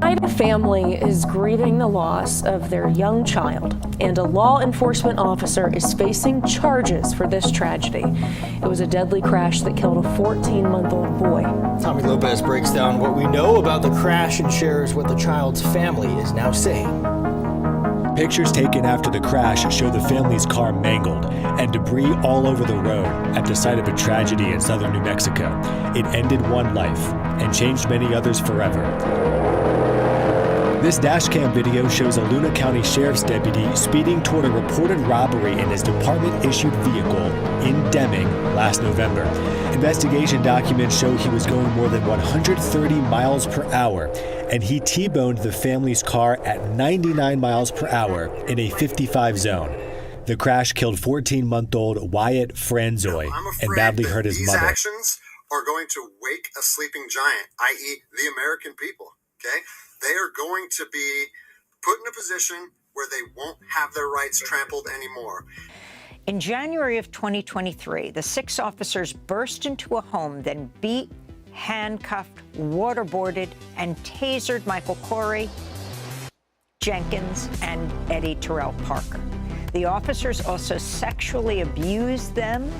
Tonight, a family is grieving the loss of their young child, and a law enforcement officer is facing charges for this tragedy. It was a deadly crash that killed a 14-month-old boy. Tommy Lopez breaks down what we know about the crash and shares what the child's family is now saying. Pictures taken after the crash show the family's car mangled and debris all over the road at the site of a tragedy in southern New Mexico. It ended one life and changed many others forever. This dashcam video shows a Luna County Sheriff's deputy speeding toward a reported robbery in his department-issued vehicle in Deming last November. Investigation documents show he was going more than 130 miles per hour, and he T-boned the family's car at 99 miles per hour in a 55 zone. The crash killed 14-month-old Wyatt Franzoy and badly hurt his mother. These actions are going to wake a sleeping giant, i.e. the American people, okay? They are going to be put in a position where they won't have their rights trampled anymore. In January of 2023, the 6 officers burst into a home, then beat, handcuffed, waterboarded, and tasered Michael Corey, Jenkins, and Eddie Terrell Parker. The officers also sexually abused them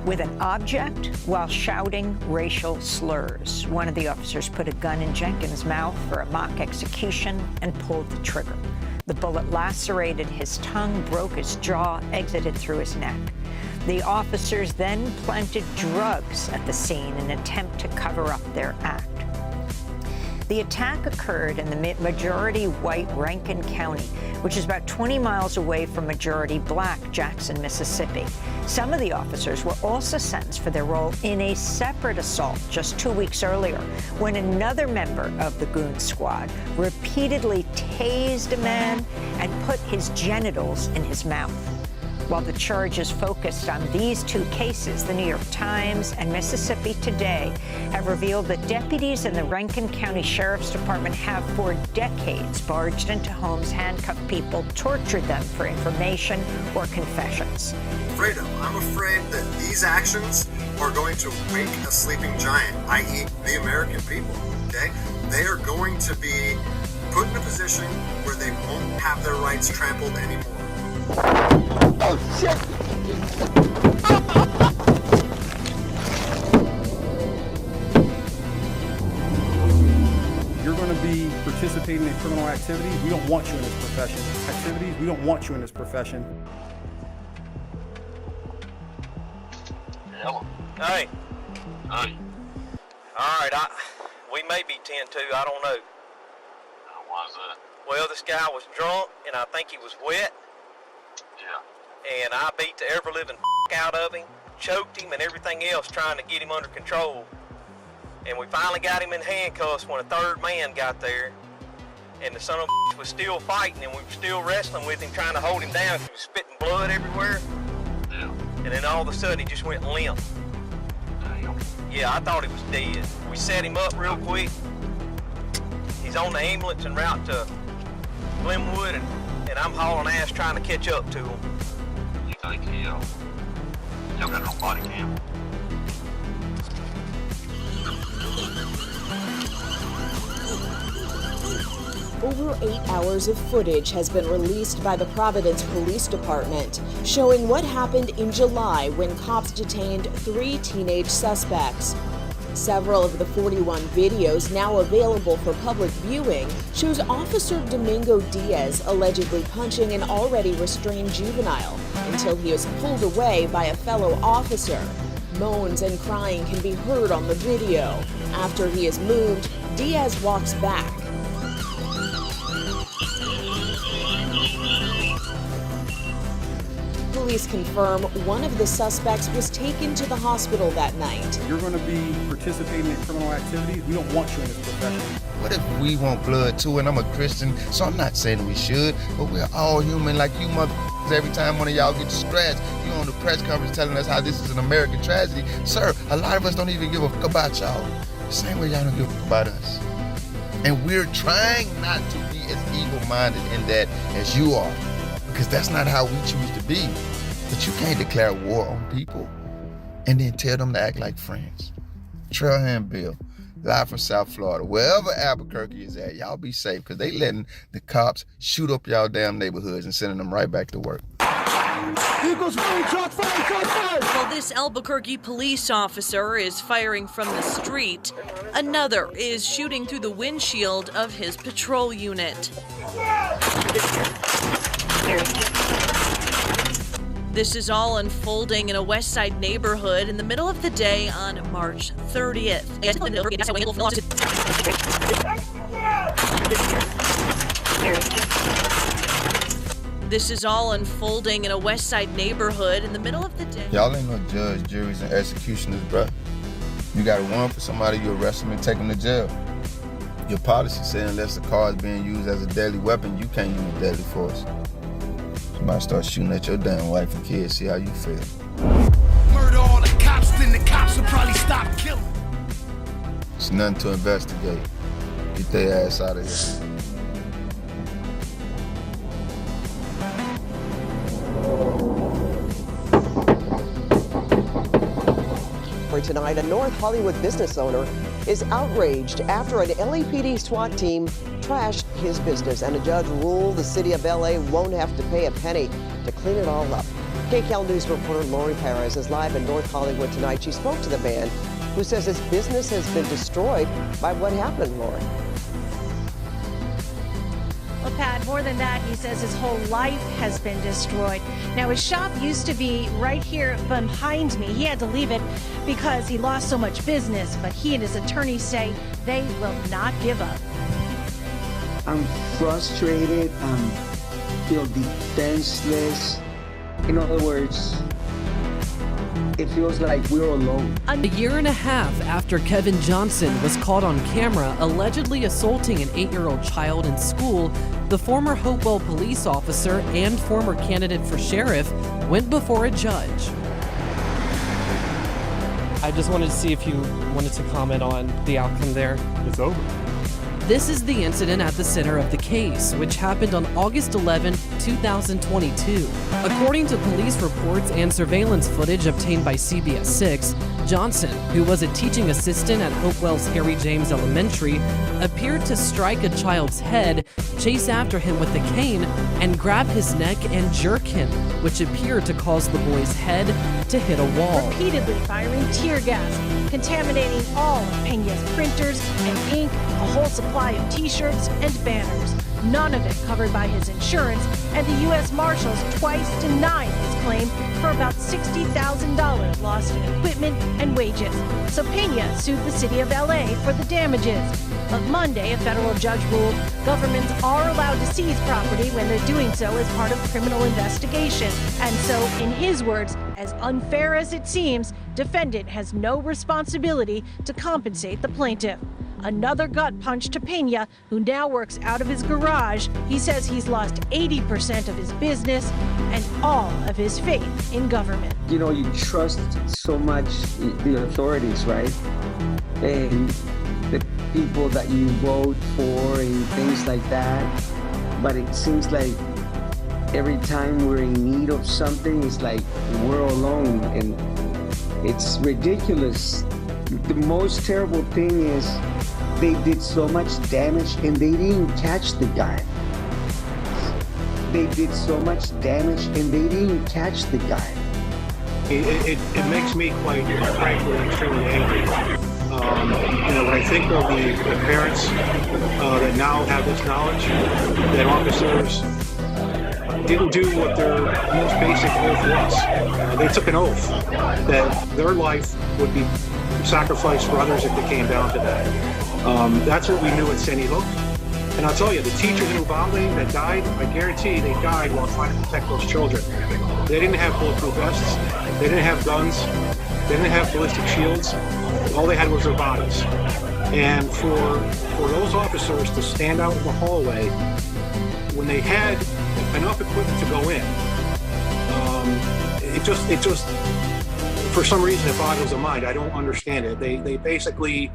with an object while shouting racial slurs. One of the officers put a gun in Jenkins' mouth for a mock execution and pulled the trigger. The bullet lacerated his tongue, broke his jaw, exited through his neck. The officers then planted drugs at the scene in an attempt to cover up their act. The attack occurred in the majority-white Rankin County, which is about 20 miles away from majority-black Jackson, Mississippi. Some of the officers were also sentenced for their role in a separate assault just 2 weeks earlier, when another member of the goon squad repeatedly tased a man and put his genitals in his mouth. While the charges focused on these 2 cases, the New York Times and Mississippi Today have revealed that deputies in the Rankin County Sheriff's Department have for decades barged into homes, handcuffed people, tortured them for information or confessions. Fredo, I'm afraid that these actions are going to wake a sleeping giant, i.e. the American people, okay? They are going to be put in a position where they won't have their rights trampled anymore. Oh, shit! You're going to be participating in criminal activities. We don't want you in this profession. Activities, we don't want you in this profession. Hello. Hey. Hey. All right, we may be 10-2, I don't know. Why's that? Well, this guy was drunk, and I think he was wet. Yeah. And I beat the ever-living out of him, choked him and everything else trying to get him under control. And we finally got him in handcuffs when a third man got there. And the son of a was still fighting, and we were still wrestling with him, trying to hold him down. He was spitting blood everywhere. Yeah. And then all of a sudden, he just went limp. Damn. Yeah, I thought he was dead. We set him up real quick. He's on the ambulance en route to Glenwood, and I'm hauling ass trying to catch up to him. You think y'all got no body cam? Over 8 hours of footage has been released by the Providence Police Department, showing what happened in July when cops detained 3 teenage suspects. Several of the 41 videos now available for public viewing shows Officer Domingo Diaz allegedly punching an already restrained juvenile until he is pulled away by a fellow officer. Moans and crying can be heard on the video. After he is moved, Diaz walks back. Police confirm one of the suspects was taken to the hospital that night. You're going to be participating in criminal activities. We don't want you in this profession. What if we want blood too? And I'm a Christian, so I'm not saying we should, but we're all human like you motherfuckers. Every time one of y'all gets scratched, you on the press conference telling us how this is an American tragedy. Sir, a lot of us don't even give a fuck about y'all. The same way y'all don't give a fuck about us. And we're trying not to be as evil-minded in that as you are, because that's not how we choose to be. But you can't declare war on people and then tell them to act like friends. Trailhand Bill, live from South Florida. Wherever Albuquerque is at, y'all be safe, because they letting the cops shoot up y'all damn neighborhoods and sending them right back to work. While this Albuquerque police officer is firing from the street, another is shooting through the windshield of his patrol unit. This is all unfolding in a West Side neighborhood in the middle of the day on March 30th. This is all unfolding in a West Side neighborhood in the middle of the day. Y'all ain't no judge, juries, and executioners, bruh. You got a warrant for somebody, you arrest them and take them to jail. Your policy say unless the car is being used as a deadly weapon, you can't use deadly force. Somebody start shooting at your damn wife and kids, see how you feel. Murder all the cops, then the cops will probably stop killing. It's nothing to investigate. Get their ass out of here. Tonight, a North Hollywood business owner is outraged after an LAPD SWAT team trashed his business, and a judge ruled the city of LA won't have to pay a penny to clean it all up. KCAL News reporter Lori Perez is live in North Hollywood tonight. She spoke to the man who says his business has been destroyed by what happened, Lori. Well, Pat, more than that, he says his whole life has been destroyed. Now, his shop used to be right here behind me. He had to leave it because he lost so much business, but he and his attorneys say they will not give up. I'm frustrated, feel defenseless. In other words, it feels like we're alone. A year and a half after Kevin Johnson was caught on camera allegedly assaulting an 8-year-old child in school, the former Hopewell police officer and former candidate for sheriff went before a judge. I just wanted to see if you wanted to comment on the outcome there. It's over. This is the incident at the center of the case, which happened on August 11, 2022. According to police reports and surveillance footage obtained by CBS 6, Johnson, who was a teaching assistant at Hopewell's Harry James Elementary, appeared to strike a child's head, chase after him with a cane, and grab his neck and jerk him, which appeared to cause the boy's head to hit a wall. Repeatedly firing tear gas, contaminating all of Peña's printers and ink, a whole supply of t-shirts and banners, none of it covered by his insurance, and the U.S. Marshals twice denied his claim for about $60,000 lost in equipment and wages. So Peña sued the city of LA for the damages. But Monday, a federal judge ruled governments are allowed to seize property when they're doing so as part of criminal investigation. And so, in his words, as unfair as it seems, defendant has no responsibility to compensate the plaintiff. Another gut punch to Peña, who now works out of his garage. He says he's lost 80% of his business and all of his faith in government. You know, you trust so much the authorities, right? And the people that you vote for and things like that. But it seems like every time we're in need of something, it's like we're alone, and it's ridiculous. The most terrible thing is they did so much damage and they didn't catch the guy. They did so much damage and they didn't catch the guy. It makes me quite frankly extremely angry. When I think of the parents that now have this knowledge, that officers didn't do what their most basic oath was. They took an oath that their life would be sacrificed for others if they came down to that. That's what we knew at Sandy Hook. And I'll tell you, the teachers in Uvalde that died, I guarantee they died while trying to protect those children. They didn't have bulletproof vests. They didn't have guns. They didn't have ballistic shields. All they had was their bodies. And for those officers to stand out in the hallway when they had enough equipment to go in, it just for some reason it boggles the mind. I don't understand it. They basically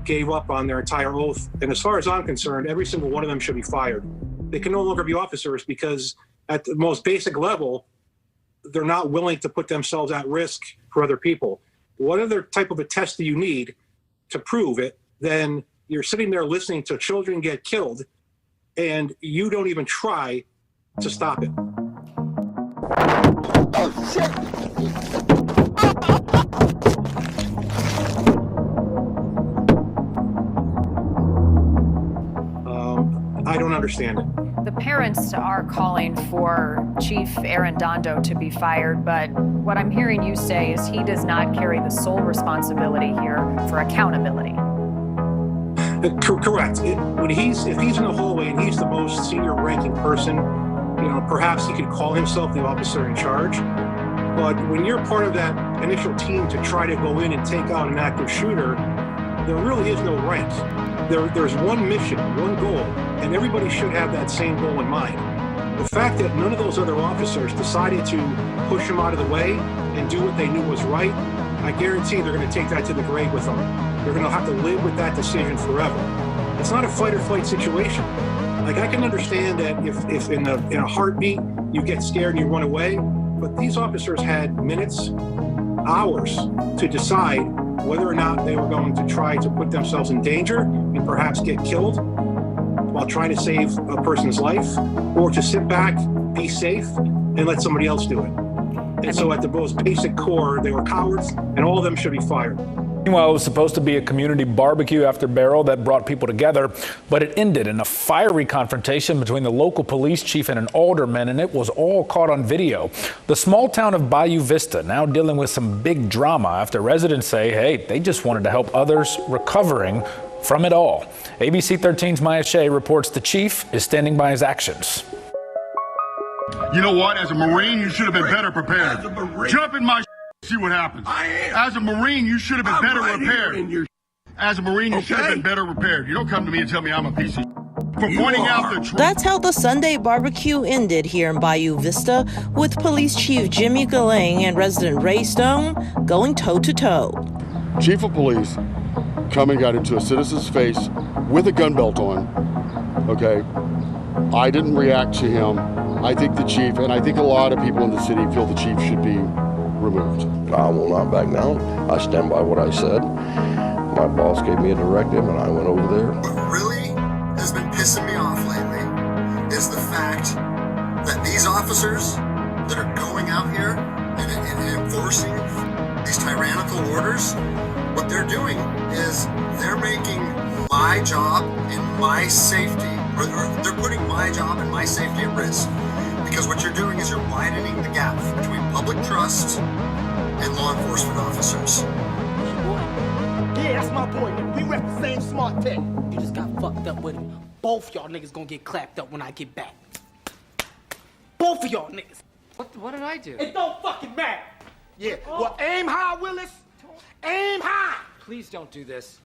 gave up on their entire oath. And as far as I'm concerned, every single one of them should be fired. They can no longer be officers because at the most basic level, they're not willing to put themselves at risk for other people. What other type of a test do you need to prove it then you're sitting there listening to children get killed, and you don't even try to stop it. Oh, shit! I don't understand it. The parents are calling for Chief Arredondo to be fired, but what I'm hearing you say is he does not carry the sole responsibility here for accountability. Correct. If he's in the hallway and he's the most senior ranking person, perhaps he could call himself the officer in charge. But when you're part of that initial team to try to go in and take out an active shooter, there really is no rank. There's one mission, one goal, and everybody should have that same goal in mind. The fact that none of those other officers decided to push him out of the way and do what they knew was right, I guarantee they're going to take that to the grave with them. They're going to have to live with that decision forever. It's not a fight or flight situation. Like, I can understand that if in a heartbeat you get scared and you run away, but these officers had minutes, hours to decide whether or not they were going to try to put themselves in danger and perhaps get killed while trying to save a person's life, or to sit back, be safe, and let somebody else do it. And so at the most basic core, they were cowards, and all of them should be fired. Meanwhile, it was supposed to be a community barbecue after barrel that brought people together, but it ended in a fiery confrontation between the local police chief and an alderman, and it was all caught on video. The small town of Bayou Vista now dealing with some big drama after residents say, hey, they just wanted to help others recovering from it all. ABC 13's Maya Shea reports the chief is standing by his actions. You know what? As a Marine, you should have been better prepared. Jump in my see what happens. As a Marine, you should have been better prepared. As a Marine, you should have been better prepared. You don't come to me and tell me I'm a piece of for pointing out the truth. That's how the Sunday barbecue ended here in Bayou Vista, with Police Chief Jimmy Galang and resident Ray Stone going toe-to-toe. Chief of Police come and got into a citizen's face with a gun belt on, okay? I didn't react to him. I think the chief, and I think a lot of people in the city feel the chief should be removed. I will not back down. I stand by what I said. My boss gave me a directive and I went over there. What really has been pissing me off lately is the fact that these officers that are going out here and enforcing these tyrannical orders, what they're doing is they're making my job and my safety, or they're putting my job and my safety at risk. Because what you're doing is you're widening the gap between public trust and law enforcement officers. Yeah, that's my boy, nigga. We rep the same smart tech. You just got fucked up with him. Both y'all niggas gonna get clapped up when I get back. Both of y'all niggas. What did I do? It don't fucking matter. Yeah, well, aim high, Willis. Aim high. Please don't do this.